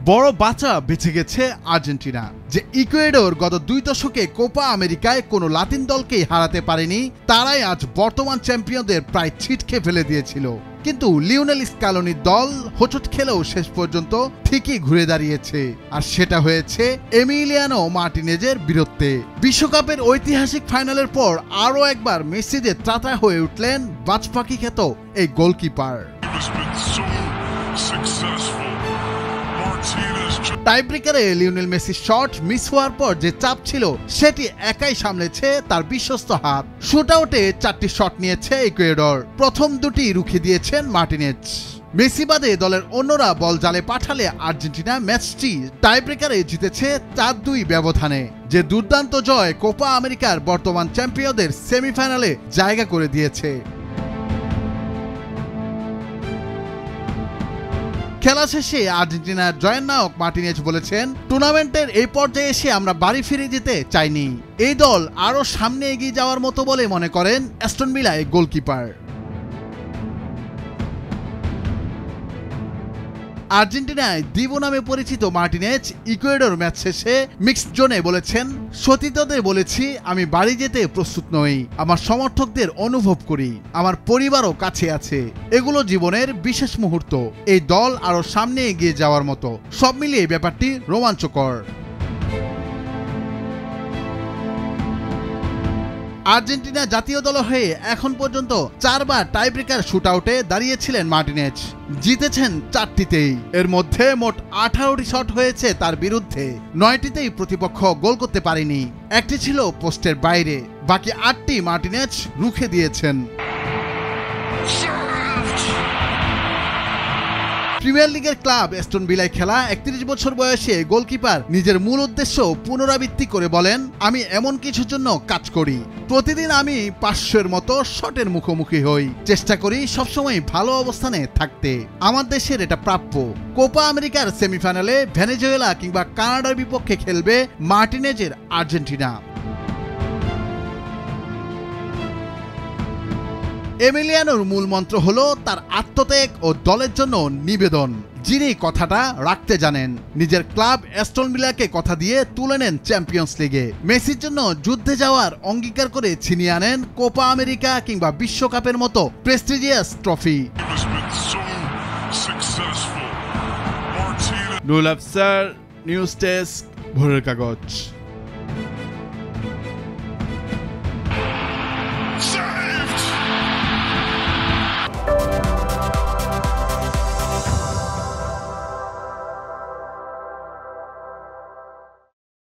বড় বাঁচা বেঁচে গেছে আর্জেন্টিনা। যে ইকুয়েডর গত 2 দশকে কোপা আমেরিকায় কোনো লাতিন দলকেই হারাতে পারেনি, তারাই আজ বর্তমান চ্যাম্পিয়নদের প্রায় ছিটকে ফেলে দিয়েছিল। কিন্তু লিওনেল স্কালোনির দল হোঁচট খেলেও শেষ পর্যন্ত ঠিকই ঘুরে দাঁড়িয়েছে, আর সেটা হয়েছে এমিলিয়ানো মার্টিনেজের বীরত্বে। বিশ্বকাপের ঐতিহাসিক ফাইনালের পর আরও একবার মেসিদের ত্রাতা হয়ে উঠলেন বাজপাখি খ্যাত এই গোলকিপার। টাইব্রেকারে লিওনেল মেসির শট মিস হওয়ার পর যে চাপ ছিল সেটি একাই সামলেছে তার বিশ্বস্ত হাত। শুটআউটে 4টি শট নিয়েছে ইকুয়েডর, প্রথম 2টি রুখে দিয়েছেন মার্টিনেজ। মেসি বাদে দলের অন্যরা বল জালে পাঠালে আর্জেন্টিনা ম্যাচটি টাইব্রেকারে জিতেছে 4-2 ব্যবধানে। যে দুর্দান্ত জয় কোপা আমেরিকার বর্তমান চ্যাম্পিয়নদের সেমিফাইনালে জায়গা করে দিয়েছে। খেলা শেষে আর্জেন্টিনার জয়নায়ক মার্টিনেজ বলেছেন, টুর্নামেন্টের এই পর্যায়ে এসে আমরা বাড়ি ফিরে যেতে চাইনি। এই দল আরও সামনে এগিয়ে যাওয়ার মতো বলে মনে করেন অ্যাস্টন ভিলার গোলকিপার। আর্জেন্টিনায় দিবো নামে পরিচিত মার্টিনেজ ইকুয়েডর ম্যাচ শেষে মিক্সড জোনে বলেছেন, সতীর্থদের বলেছি আমি বাড়ি যেতে প্রস্তুত নই, আমার সমর্থকদের অনুভব করি, আমার পরিবারও কাছে আছে, এগুলো জীবনের বিশেষ মুহূর্ত, এই দল আরো সামনে এগিয়ে যাওয়ার মতো, সব মিলিয়ে ব্যাপারটি রোমাঞ্চকর। আর্জেন্টিনা জাতীয় দল হয়ে এখন পর্যন্ত 4 বার টাইব্রেকার শুটআউটে দাঁড়িয়েছিলেন মার্টিনেজ, জিতেছেন 4টিতেই। এর মধ্যে মোট 18টি শট হয়েছে তার বিরুদ্ধে, 9টিতেই প্রতিপক্ষ গোল করতে পারেনি, 1টি ছিল পোস্টের বাইরে, বাকি 8টি মার্টিনেজ রুখে দিয়েছেন। প্রিমিয়ার লিগের ক্লাব অ্যাস্টন ভিলায় খেলা 31 বছর বয়সে গোলকিপার নিজের মূল উদ্দেশ্য পুনরাবৃত্তি করে বলেন, আমি এমন কিছুর জন্য কাজ করি, প্রতিদিন আমি 500-এর মতো শটের মুখোমুখি হই, চেষ্টা করি সবসময় ভালো অবস্থানে থাকতে, আমার দেশের এটা প্রাপ্য। কোপা আমেরিকার সেমিফাইনালে ভেনেজুয়েলা কিংবা কানাডার বিপক্ষে খেলবে মার্টিনেজের আর্জেন্টিনা। এমিলিয়ানোর মূল মন্ত্র হলো তার আত্মত্যাগ ও দলের জন্য নিবেদন, যিনি কথাটা রাখতে জানেন। নিজের ক্লাব অ্যাস্টন ভিলাকে কথা দিয়ে তুলে নেন চ্যাম্পিয়ন্স লিগে, মেসির জন্য যুদ্ধে যাওয়ার অঙ্গীকার করে ছিনিয়ে আনেন কোপা আমেরিকা কিংবা বিশ্বকাপের মতো prestigious trophy. Nurul Afsar, news desk, ভোরের কাগজ।